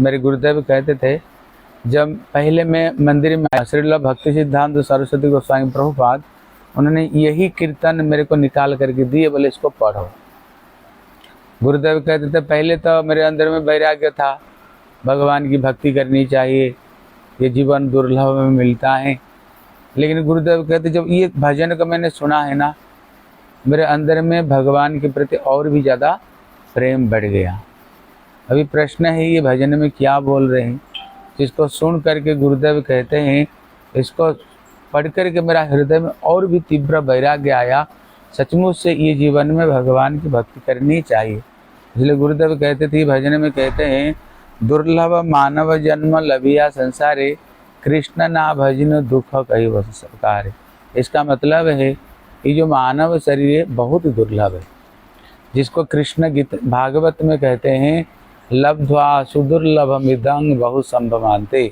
मेरे गुरुदेव कहते थे, जब पहले मैं मंदिर में श्रील भक्ति सिद्धांत सरस्वती गोस्वामी प्रभुपाद, उन्होंने यही कीर्तन मेरे को निकाल करके दिए, बोले इसको पढ़ो। गुरुदेव कहते थे पहले तो मेरे अंदर में वैराग्य था, भगवान की भक्ति करनी चाहिए, ये जीवन दुर्लभ में मिलता है। लेकिन गुरुदेव कहते जब ये भजन का मैंने सुना है ना, मेरे अंदर में भगवान के प्रति और भी ज़्यादा प्रेम बढ़ गया। अभी प्रश्न है ये भजन में क्या बोल रहे हैं, जिसको सुन करके गुरुदेव कहते हैं इसको पढ़ करके मेरा हृदय में और भी तीव्र वैराग्य आया, सचमुच से ये जीवन में भगवान की भक्ति करनी चाहिए। इसलिए गुरुदेव कहते थे भजन में कहते हैं, दुर्लभ मानव जन्म लभिया संसारे, कृष्ण ना भजन दुख कही वस सरकारे। इसका मतलब है ये जो मानव शरीर है बहुत दुर्लभ है, जिसको कृष्ण गीत भागवत में कहते हैं लब्ध्वा सुदुर्लभ मिदंग बहु संभवान्ते।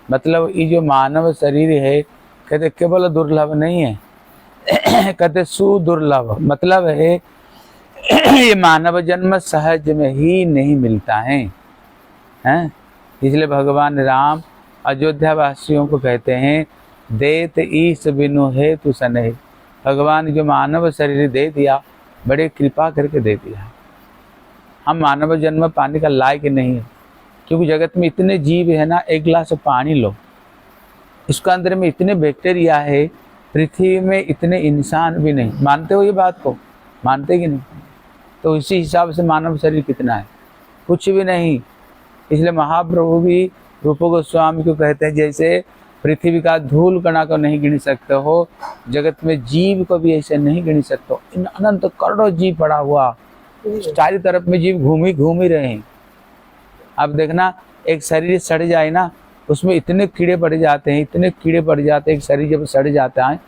मतलब ये जो मानव शरीर है कहते केवल दुर्लभ नहीं है, कहते सुदुर्लभ, मतलब है ये मानव जन्म सहज में ही नहीं मिलता है, हैं? इसलिए भगवान राम अयोध्या वासियों को कहते हैं देत ईश बिनु है तू सने। भगवान जो मानव शरीर दे दिया, बड़े कृपा करके दे दिया। हम मानव जन्म पाने का लायक नहीं है, क्योंकि जगत में इतने जीव है ना, एक गिलास पानी लो, इसका अंदर में इतने बैक्टीरिया है, पृथ्वी में इतने इंसान भी नहीं। मानते हो ये बात को? मानते कि नहीं? तो इसी हिसाब से मानव शरीर कितना है, कुछ भी नहीं। इसलिए महाप्रभु भी रूप गोस्वामी को कहते हैं जैसे पृथ्वी का धूल कणा को नहीं गिन सकते हो, जगत में जीव को भी ऐसे नहीं गिन सकते हो। इन अनंत करोड़ों जीव पड़ा हुआ, चारों तरफ में जीव घूम ही रहे हैं। अब देखना एक शरीर सड़ जाए ना, उसमें इतने कीड़े पड़ जाते हैं, इतने कीड़े पड़ जाते हैं। एक शरीर जब सड़ जाता है,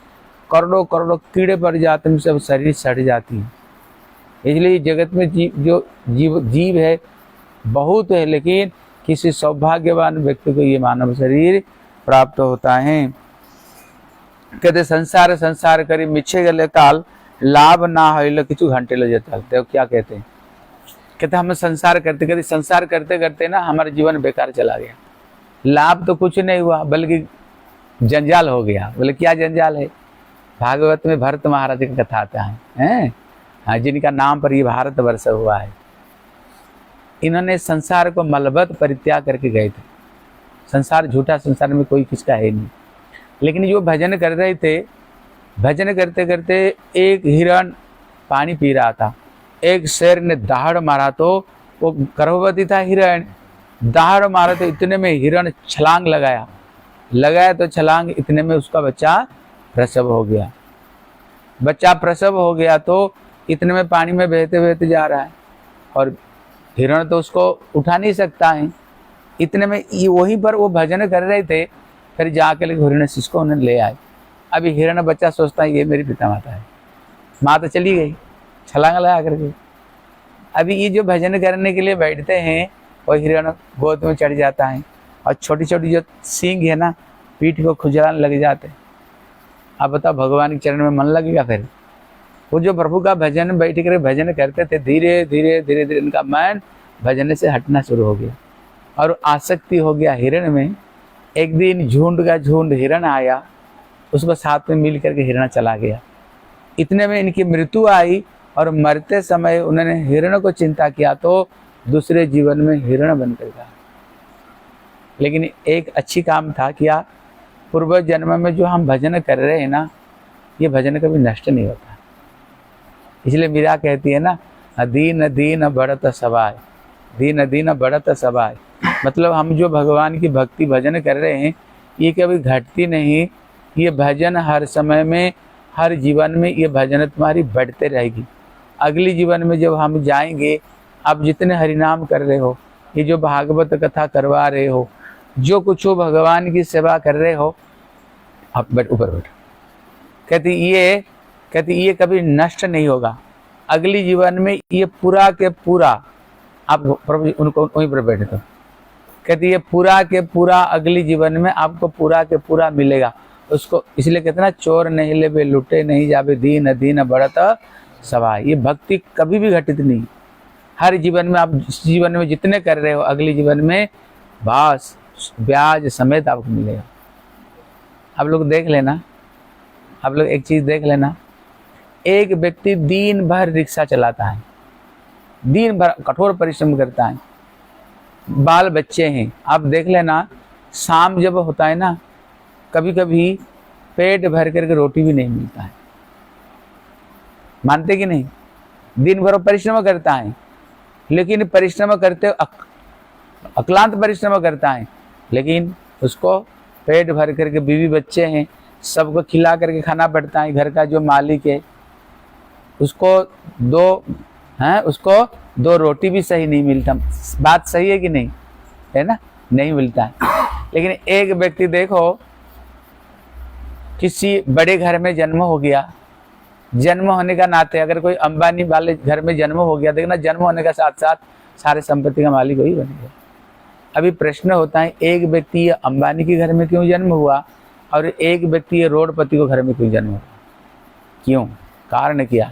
करोड़ों करोड़ों कीड़े पड़ जाते हैं, सब शरीर सड़ जाती है। इसलिए जगत में जीव है बहुत है, लेकिन किसी सौभाग्यवान व्यक्ति को ये मानव शरीर प्राप्त होता है। कहते संसार करी मिछे गले काल, लाभ ना हो किचु घंटे ले जाता। तो क्या कहते हैं? कहते हम संसार करते करते ना हमारा जीवन बेकार चला गया, लाभ तो कुछ नहीं हुआ बल्कि जंजाल हो गया। बोले क्या जंजाल है? भागवत में भरत महाराज की कथा आता है, हाँ, जिनका नाम पर ये भारत वर्ष हुआ है। इन्होंने संसार को मलबत परित्याग करके गए थे। संसार झूठा, संसार में कोई किसका है नहीं। लेकिन जो भजन कर रहे थे, भजन करते करते एक हिरण पानी पी रहा था, एक शेर ने दहाड़ मारा, तो वो गर्भवती था हिरण, दहाड़ मारा तो इतने में हिरण छलांग लगाया तो छलांग इतने में उसका बच्चा प्रसव हो गया। बच्चा प्रसव हो गया तो इतने में पानी में बहते बहते जा रहा है, और हिरण तो उसको उठा नहीं सकता है। इतने में वहीं पर वो भजन कर रहे थे, फिर जाकर हिरण इसको उन्हें ले आए। अभी हिरण बच्चा सोचता है ये मेरी पिता माता है, माँ तो चली गई छलांग लगा करके। अभी ये जो भजन करने के लिए बैठते हैं, वो हिरण गोद में चढ़ जाता है, और छोटी छोटी जो सींग है ना, पीठ को खुजलाने लग जाते हैं। अब बताओ भगवान के चरण में मन लगेगा? फिर वो जो प्रभु का भजन बैठ कर भजन करते थे, धीरे धीरे इनका मन भजन से हटना शुरू हो गया, और आसक्ति हो गया हिरण में। एक दिन झुंड का झुंड हिरण आया, उसको साथ में मिल करके हिरण चला गया। इतने में इनकी मृत्यु आई, और मरते समय उन्होंने हिरण को चिंता किया तो दूसरे जीवन में हिरण बनकर गया। लेकिन एक अच्छी काम था किया, पूर्व जन्म में जो हम भजन कर रहे हैं ना, ये भजन कभी नष्ट नहीं होता। इसलिए मीरा कहती है ना, दीन दीन बढ़त सवाय, दीन दीन बढ़त सवाय। मतलब हम जो भगवान की भक्ति भजन कर रहे हैं, ये कभी घटती नहीं। ये भजन हर समय में, हर जीवन में ये भजन तुम्हारी बढ़ते रहेगी। अगली जीवन में जब हम जाएंगे, आप जितने हरिनाम कर रहे हो, ये जो भागवत कथा करवा रहे हो, जो कुछ हो भगवान की सेवा कर रहे हो, आप ऊपर बैठो। कहती ये कभी नष्ट नहीं होगा। अगली जीवन में ये पूरा के पूरा, आप प्रभु उनको वहीं पर बैठे तो कहती ये पूरा के पूरा अगली जीवन में आपको पूरा के पूरा मिलेगा उसको। इसलिए कहते ना, चोर नहीं ले लुटे नहीं जावे, दीन दीन बढ़त सवाय। ये भक्ति कभी भी घटित नहीं। हर जीवन में आप जिस जीवन में जितने कर रहे हो, अगले जीवन में बस ब्याज समेत आपको मिलेगा। आप लोग देख लेना, आप लोग एक चीज़ देख लेना, एक व्यक्ति दिन भर रिक्शा चलाता है, दिन भर कठोर परिश्रम करता है, बाल बच्चे हैं, आप देख लेना शाम जब होता है ना, कभी कभी पेट भर करके रोटी भी नहीं मिलता है। मानते कि नहीं? दिन भर परिश्रम करता है, लेकिन परिश्रम करते अक्लांत परिश्रम करता है, लेकिन उसको पेट भर करके बीवी बच्चे हैं, सबको खिला करके खाना पड़ता है। घर का जो मालिक है उसको दो रोटी भी सही नहीं मिलता। बात सही है कि नहीं? है ना? नहीं मिलता है। लेकिन एक व्यक्ति देखो, किसी बड़े घर में जन्म हो गया, जन्म होने का नाते अगर कोई अंबानी वाले घर में जन्म हो गया, देखना जन्म होने का साथ साथ सारे संपत्ति का मालिक वही बनेगा। अभी प्रश्न होता है, एक व्यक्ति ये अंबानी के घर में क्यों जन्म हुआ और एक व्यक्ति ये रोडपति को घर में क्यों जन्म हुआ? क्यों? कारण क्या?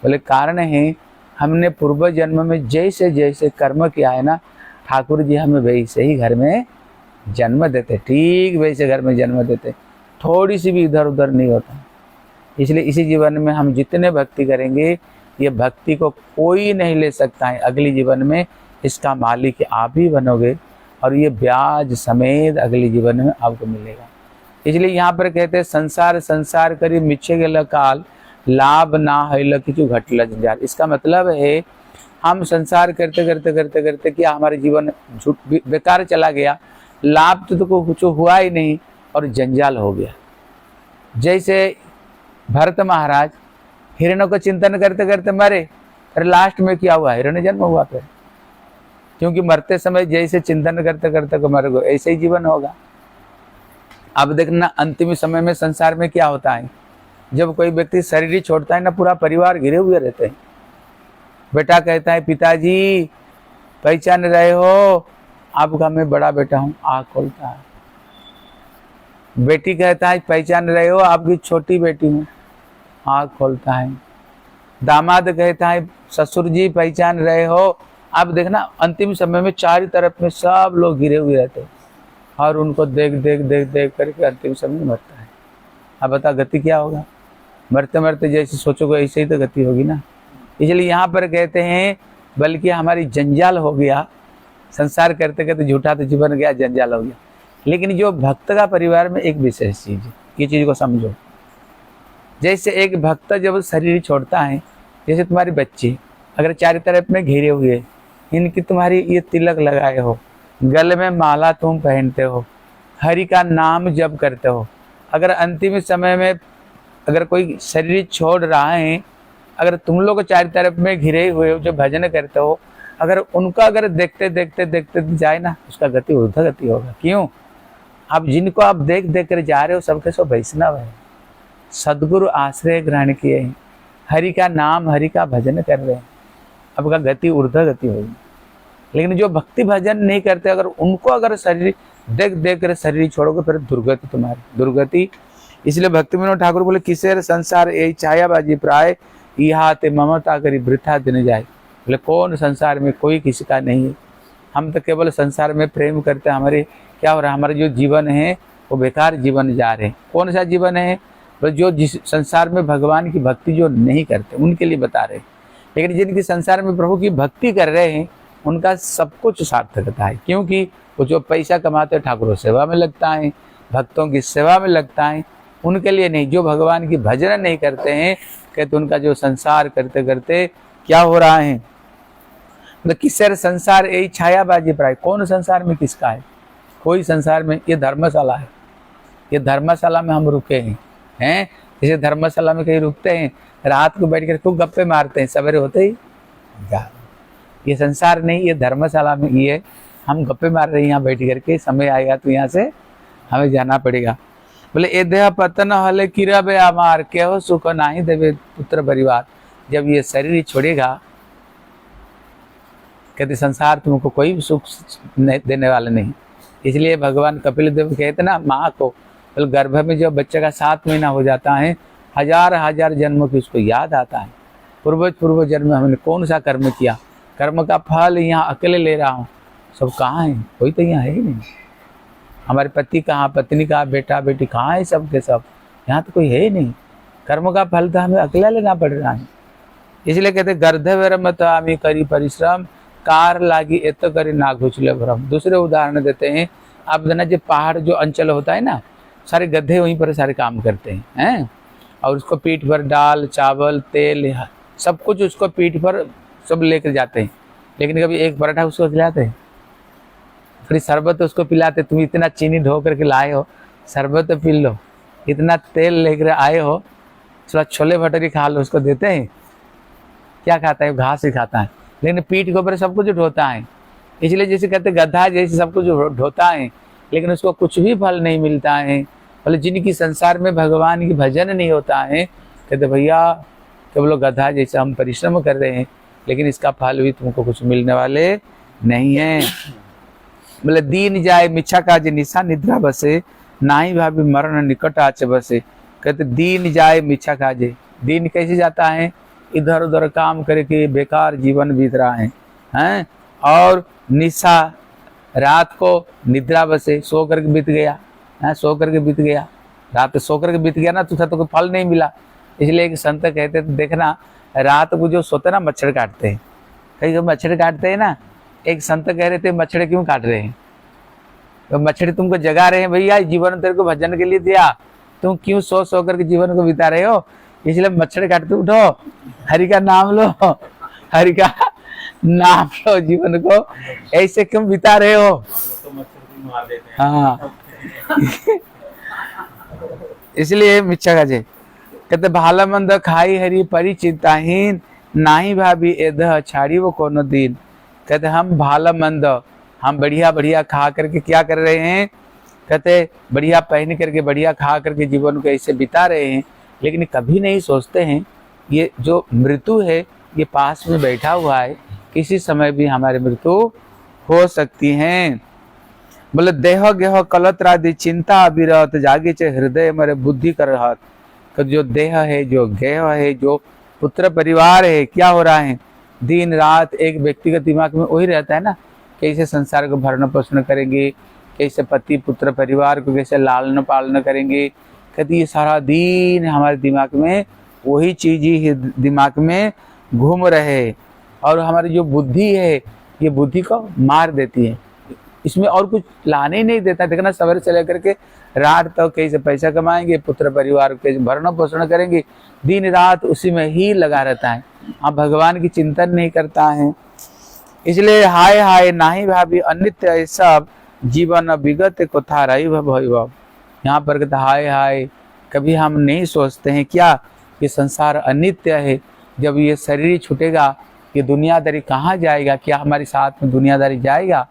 बोले कारण है, हमने पूर्व जन्म में जैसे जैसे कर्म किया है ना, ठाकुर जी हमें वैसे ही घर में जन्म देते, ठीक वैसे घर में जन्म देते, थोड़ी सी भी इधर उधर नहीं होता। इसलिए इसी जीवन में हम जितने भक्ति करेंगे, ये भक्ति को कोई नहीं ले सकता है। अगले जीवन में इसका मालिक आप ही बनोगे और ये ब्याज समेत अगले जीवन में आपको मिलेगा। इसलिए यहाँ पर कहते हैं, संसार संसार करी मिच्छे गेल काल, लाभ ना है किचु घटल जंजाल। इसका मतलब है, हम संसार करते करते करते करते क्या हमारे जीवन झूठ बेकार चला गया, लाभ तो कुछ हुआ ही नहीं और जंजाल हो गया। जैसे भरत महाराज हिरणों को चिंतन करते करते मरे, फिर लास्ट में क्या हुआ? हिरण्य जन्म हुआ फिर, क्योंकि मरते समय जैसे चिंतन करते करते को मर गए, ऐसे ही जीवन होगा। अब देखना अंतिम समय में संसार में क्या होता है, जब कोई व्यक्ति शरीर छोड़ता है ना, पूरा परिवार घिरे हुए रहते हैं। बेटा कहता है, पिताजी पहचान रहे हो आपका मैं बड़ा बेटा हूँ, आँख खोलता है। बेटी कहता है, पहचान रहे हो आपकी छोटी बेटी हूँ, आँख खोलता है। दामाद कहता है, ससुर जी पहचान रहे हो। आप देखना अंतिम समय में चारों तरफ में सब लोग घिरे हुए रहते हैं और उनको देख देख देख देख करके अंतिम समय में मरता है। अब बता गति क्या होगा? मरते मरते जैसे सोचोगे ऐसे ही तो गति होगी ना। इसलिए यहाँ पर कहते हैं, बल्कि हमारी जंजाल हो गया, संसार करते करते झूठा तो जीवन गया, जंजाल हो गया। लेकिन जो भक्त का परिवार में एक विशेष चीज है, ये चीज को समझो। जैसे एक भक्त जब शरीर छोड़ता है, जैसे तुम्हारी बच्ची अगर चारों तरफ में घिरे हुए, इनकी तुम्हारी ये तिलक लगाए हो, गले में माला तुम पहनते हो, हरि का नाम जप करते हो, अगर अंतिम समय में अगर कोई शरीर छोड़ रहा है, अगर तुम लोग चारों तरफ में घिरे हुए हो जो भजन करते हो, अगर उनका अगर देखते देखते देखते जाए ना, उसका गति ऊर्ध्व गति होगा। क्यों? अब जिनको आप देख देख कर जा रहे हो, सबके सब वैष्णव है, सदगुरु आश्रय ग्रहण किए हैं, हरि का नाम हरि का भजन कर रहे हैं, आपका गति ऊर्ध्व गति होगी। लेकिन जो भक्ति भजन नहीं करते, अगर उनको अगर शरीर देख देख कर शरीर छोड़ोगे, फिर दुर्गति तुम्हारी दुर्गति। इसलिए भक्ति विनोद ठाकुर बोले, किसे संसार यही छायाबाजी प्राय, यहाँ ते ममता करी वृथा दिन जाए। बोले कौन संसार में कोई किसी का नहीं है, हम तो केवल संसार में प्रेम करते हैं। हमारे क्या हो रहा है, हमारे जो जीवन है वो बेकार जीवन जा रहे हैं। कौन सा जीवन है? तो जो जिस संसार में भगवान की भक्ति जो नहीं करते उनके लिए बता रहे हैं। लेकिन जिनकी संसार में प्रभु की भक्ति कर रहे हैं, उनका सब कुछ सार्थकता है, क्योंकि वो जो पैसा कमाते ठाकुर सेवा में लगता है, भक्तों की सेवा में लगता है, उनके लिए नहीं। जो भगवान की भजन नहीं करते हैं, कहते उनका जो संसार करते करते क्या हो रहा है, तो किसर संसार यही छायाबाजी प्राय। कौन संसार में किसका है? कोई संसार में। ये धर्मशाला है, ये धर्मशाला में हम रुके हैं। जैसे धर्मशाला में कहीं रुकते हैं, रात को बैठ कर खूब गप्पे मारते हैं, सवेरे होते ही ये संसार नहीं, ये धर्मशाला में ये हम गप्पे मार रहे हैं यहाँ बैठ करके। समय आएगा तो यहाँ से हमें जाना पड़ेगा। बोले ए देह पतन हले किरबे आमार, केहो सुख नाही देवे पुत्र परिवार। जब ये शरीर छोड़ेगा, कहते संसार तुमको कोई सुख देने वाला नहीं। इसलिए भगवान कपिल देव कहते ना माँ को, तो गर्भ में जब बच्चे का 7 महीना हो जाता है, हजार हजार जन्मों की उसको याद आता है, पूर्व जन्म में हमने कौन सा कर्म किया, कर्म का फल यहाँ अकेले ले रहा हूँ। सब कहाँ है? कोई तो यहाँ है ही नहीं। हमारे पति कहाँ, पत्नी कहाँ, बेटा बेटी कहाँ है? सब के सब यहाँ तो कोई है ही नहीं। कर्म का फल तो हमें अकेला लेना पड़ रहा है। इसलिए कहते गर्धव्य मत आमी करी परिश्रम, कार लागी एत करी ना घुचले भ्रम। दूसरे उदाहरण देते हैं। आप देना जो पहाड़ जो अंचल होता है ना, सारे गधे वहीं पर सारे काम करते हैं और उसको पीठ पर दाल चावल तेल सब कुछ उसको पीठ पर सब लेकर जाते हैं, लेकिन कभी एक पराठा उसको खिलाते हैं? थोड़ी शरबत उसको पिलाते? तुम इतना चीनी ढो करके लाए हो, शरबत तो पी लो। इतना तेल लेकर आए हो, थोड़ा छोले भटूरे खा लो, उसको देते हैं? क्या खाता है? घास ही खाता है, लेकिन पीठ के ऊपर सब कुछ ढोता है। इसलिए जैसे कहते गधा जैसे सब कुछ ढोता है, लेकिन उसको कुछ भी फल नहीं मिलता है। बोले जिनकी संसार में भगवान की भजन नहीं होता है, कहते भैया केवल गधा जैसे हम परिश्रम कर रहे हैं, लेकिन इसका फल भी तुमको कुछ मिलने वाले नहीं है। बोले दीन जाए मिच्छा काज निशा निद्रा बसे, नाही भाभी मरण निकट आच बसे। कहते दीन जाए मिच्छा काजे। दीन कैसे जाता है? इधर उधर काम करके बेकार जीवन बीत रहा है और निशा रात को निद्रा बसे, सो करके बीत गया है, सो करके बीत गया, रात सो करके बीत गया ना, तुझे तो कोई फल नहीं मिला। इसलिए एक संत कहते थे देखना, रात को जो सोते ना मच्छर काटते हैं, कहीं मच्छर काटते हैं ना। एक संत कह रहे थे मच्छर क्यों काट रहे हैं? तो मच्छर तुमको जगा रहे हैं, भैया जीवन तेरे को भजन के लिए दिया, तुम क्यों सो सो करके जीवन को बिता रहे हो? इसलिए मच्छर काटते उठो, हरि का नाम लो, हरि का नाम लो, जीवन को ऐसे क्यों बिता रहे हो? हाँ इसलिए मिच्छा काजे। कहते भाला मंद खाई हरि परिचिताहीन, नाही भाभी एदह छाड़ी वो कोनो दिन। कहते हम भाला मंद, हम बढ़िया बढ़िया खा करके क्या कर रहे हैं? कहते बढ़िया पहन करके बढ़िया खा करके जीवन को ऐसे बिता रहे हैं, लेकिन कभी नहीं सोचते हैं ये जो मृत्यु है ये पास में बैठा हुआ है, किसी समय भी हमारी मृत्यु हो सकती है। बोले देह गेह कलत्रादि चिंता अविरत, जागे चे हृदय मरे बुद्धि कर रहत। तो जो देह है, जो गेह है, जो पुत्र परिवार है, क्या हो रहा है? दिन रात एक व्यक्तिगत दिमाग में वही रहता है ना, कैसे संसार को भरण पोषण करेंगे, कैसे पति पुत्र परिवार को कैसे लालन पालन करेंगे। कहती ये सारा दिन हमारे दिमाग में वही चीज ही दिमाग में घूम रहे, और हमारी जो बुद्धि है ये बुद्धि को मार देती है, इसमें और कुछ लाने ही नहीं देता। देखना सवेरे से लेकर के रात तक कैसे पैसा कमाएंगे, पुत्र परिवार को कैसे भरण पोषण करेंगे, दिन रात उसी में ही लगा रहता है, आप भगवान की चिंतन नहीं करता है। इसलिए हाय हाय नाही भाभी अनित्य सब, जीवन विगत को था रही भव। यहाँ पर कहता हाय हाय, कभी हम नहीं सोचते हैं क्या ये संसार अनित्य है, जब ये शरीर छूटेगा ये दुनियादारी कहाँ जाएगा, क्या हमारे साथ में दुनियादारी जाएगा?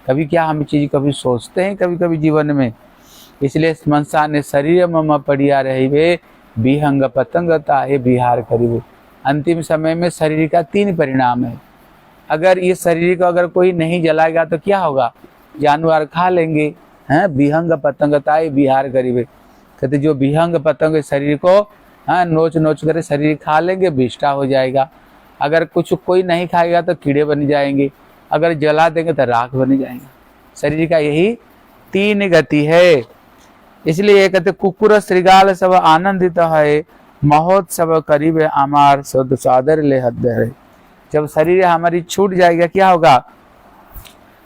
कभी क्या हम चीज कभी सोचते हैं कभी कभी जीवन में? इसलिए मनसा ने शरीर मम पड़िया रहिवे, विहंग पतंगता है बिहार करिवे। अंतिम समय में शरीर का 3 परिणाम है। अगर ये शरीर को अगर कोई नहीं जलाएगा तो क्या होगा? जानवर खा लेंगे हैं, विहंग पतंगता है बिहार करिवे। कहते जो विहंग पतंग शरीर को नोच नोच कर शरीर खा लेंगे, विष्ठा हो जाएगा। अगर कुछ कोई नहीं खाएगा तो कीड़े बन जाएंगे, अगर जला देंगे तो राख बन जाएंगे। शरीर का यही 3 गति है। इसलिए कहते कुकुर श्रृगाल सब आनंदित है, महोत्सव करीब अमार सद सादर ले हद है। जब शरीर हमारी छूट जाएगा क्या होगा?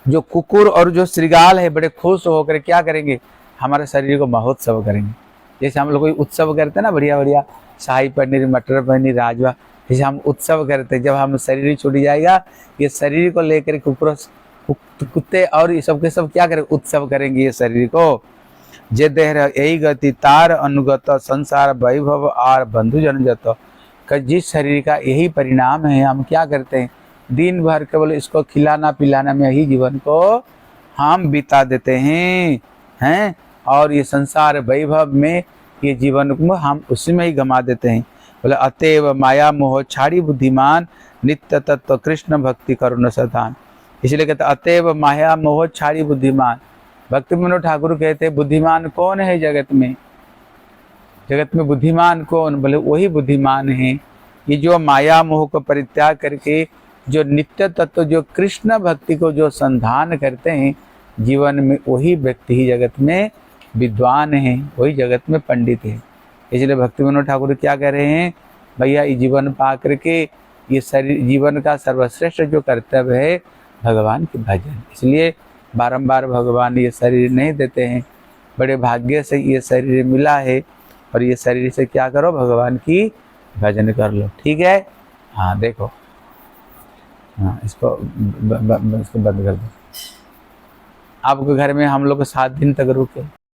जो कुकुर और जो श्रृगाल है बड़े खुश होकर क्या करेंगे? हमारे शरीर को महोत्सव करेंगे। जैसे हम लोग कोई उत्सव करते हैं ना, बढ़िया बढ़िया शाही पनीर मटर पनीर राजमा, जैसे हम उत्सव करते हैं, जब हम शरीर छूट जाएगा ये शरीर को लेकर कुत्ते और ये सब के सब क्या करेंगे? उत्सव करेंगे ये शरीर को। जे देह यही गति तार अनुगत, संसार वैभव आर बंधु जन जत। जिस शरीर का यही परिणाम है, हम क्या करते हैं? दिन भर केवल इसको खिलाना पिलाना में ही जीवन को हम बिता देते हैं और ये संसार वैभव में ये जीवन को हम उसी में ही गमा देते हैं। बोले अतएव माया मोह छाड़ी बुद्धिमान, नित्य तत्व कृष्ण भक्ति करुण सतान। इसलिए कहते अतएव माया मोह छाड़ी बुद्धिमान। भक्ति विनोद ठाकुर कहते बुद्धिमान कौन है जगत में? जगत में बुद्धिमान कौन? बोले वही बुद्धिमान है ये जो माया मोह को परित्याग करके जो नित्य तत्व, जो कृष्ण भक्ति को जो संधान करते हैं जीवन में, वही व्यक्ति ही जगत में विद्वान है, वही जगत में पंडित है। इसलिए भक्ति विनोद ठाकुर क्या कह रहे हैं, भैया ये जीवन पा करके ये शरीर, जीवन का सर्वश्रेष्ठ जो कर्तव्य है भगवान की भजन। इसलिए बारंबार भगवान ये शरीर नहीं देते हैं, बड़े भाग्य से ये शरीर मिला है, और ये शरीर से क्या करो, भगवान की भजन कर लो। ठीक है, हाँ देखो, हाँ इसको बंद कर दो। आपके घर में हम लोग 7 दिन तक रुके,